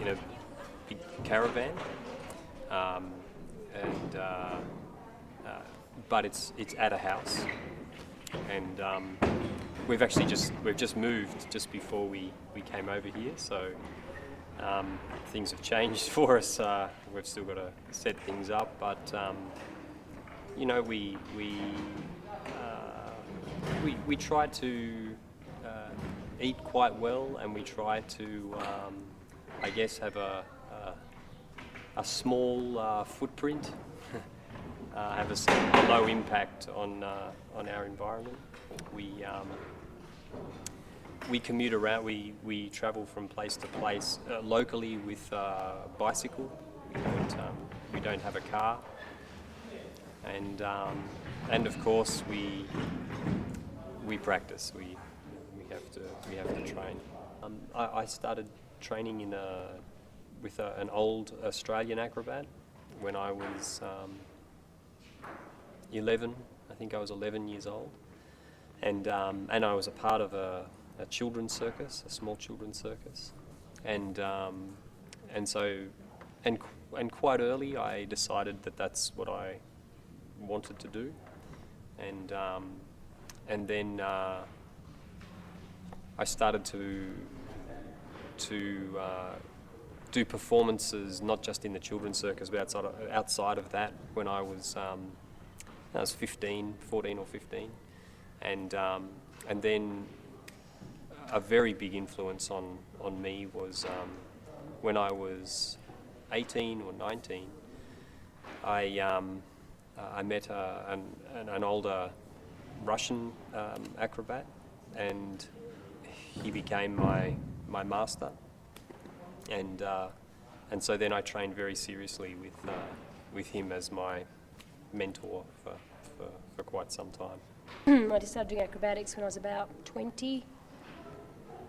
in a big caravan, and but it's at a house, and we've just moved just before we came over here, so things have changed for us. We've still got to set things up, but you know, we try to eat quite well, and we try to I guess have a small footprint, have a low impact on our environment. We commute around. We travel from place to place locally with bicycle. We don't have a car, and of course we practice. We have to train. I started training with an old Australian Acrobat when I was 11. I think I was 11 years old, and I was a part of a children's circus, a small children's circus, and quite early I decided that that's what I wanted to do, and then I started to do performances, not just in the children's circus, but outside of that when I was 14 or 15, and then a very big influence on me was when I was 18 or 19. I met an older Russian acrobat, and he became my master, and so then I trained very seriously with him as my mentor for quite some time. I just started doing acrobatics when I was about 20,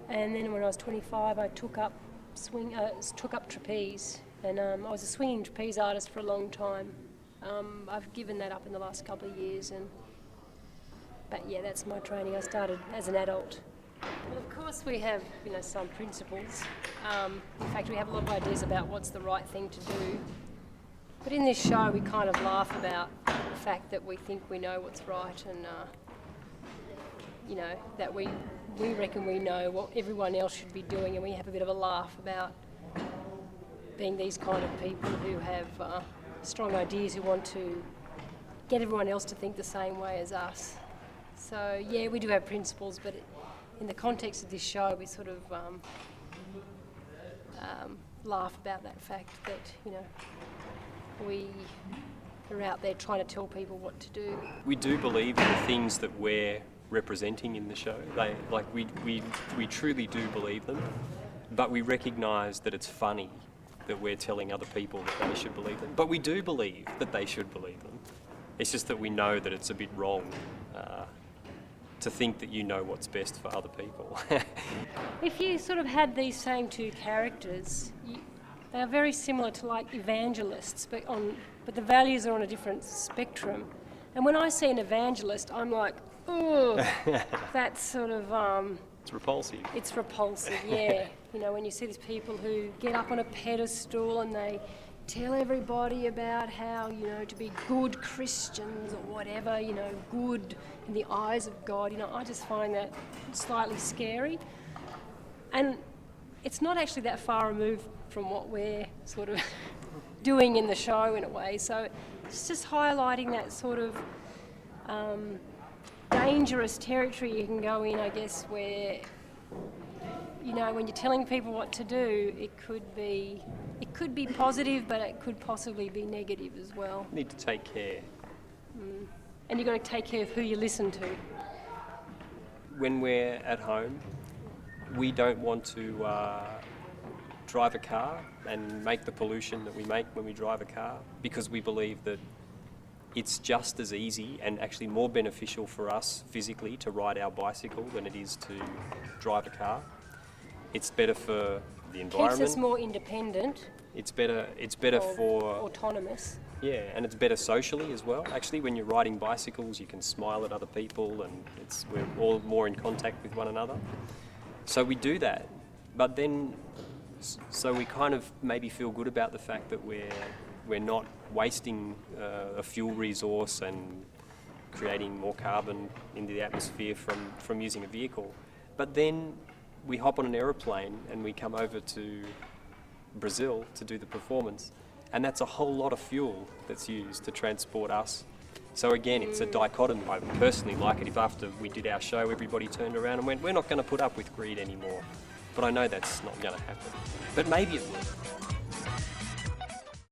and then when I was 25 I took up trapeze, and I was a swinging trapeze artist for a long time. I've given that up in the last couple of years, but yeah, that's my training. I started as an adult. Well, of course we have, some principles. In fact, we have a lot of ideas about what's the right thing to do. But in this show, we kind of laugh about the fact that we think we know what's right, and that we reckon we know what everyone else should be doing, and we have a bit of a laugh about being these kind of people who have strong ideas, who want to get everyone else to think the same way as us. So yeah, we do have principles, but in the context of this show, we sort of laugh about that fact that we are out there trying to tell people what to do. We do believe in the things that we're representing in the show. We truly do believe them, but we recognise that it's funny that we're telling other people that they should believe them. But we do believe that they should believe them. It's just that we know that it's a bit wrong to think that you know what's best for other people. If you sort of had these same two characters, they are very similar to like evangelists, but the values are on a different spectrum. And when I see an evangelist, I'm like, oh, that's sort of... it's repulsive. It's repulsive, yeah. When you see these people who get up on a pedestal and they tell everybody about how, to be good Christians or whatever, good in the eyes of God, I just find that slightly scary. And it's not actually that far removed from what we're sort of doing in the show in a way. So it's just highlighting that sort of dangerous territory you can go in, I guess, where, when you're telling people what to do, it could be positive, but it could possibly be negative as well. You need to take care. And you've got to take care of who you listen to. When we're at home, we don't want to drive a car and make the pollution that we make when we drive a car, because we believe that it's just as easy and actually more beneficial for us physically to ride our bicycle than it is to drive a car. It's better for the environment. Keeps us more independent. It's better for autonomous. Yeah, and it's better socially as well. Actually, when you're riding bicycles, you can smile at other people, and we're all more in contact with one another. So we do that, but then So we kind of maybe feel good about the fact that we're not wasting a fuel resource and creating more carbon into the atmosphere from using a vehicle. But then we hop on an aeroplane and we come over to Brazil to do the performance, and that's a whole lot of fuel that's used to transport us. So again, it's a dichotomy. I personally like it if after we did our show everybody turned around and went, we're not going to put up with greed anymore. But I know that's not going to happen. But maybe it will.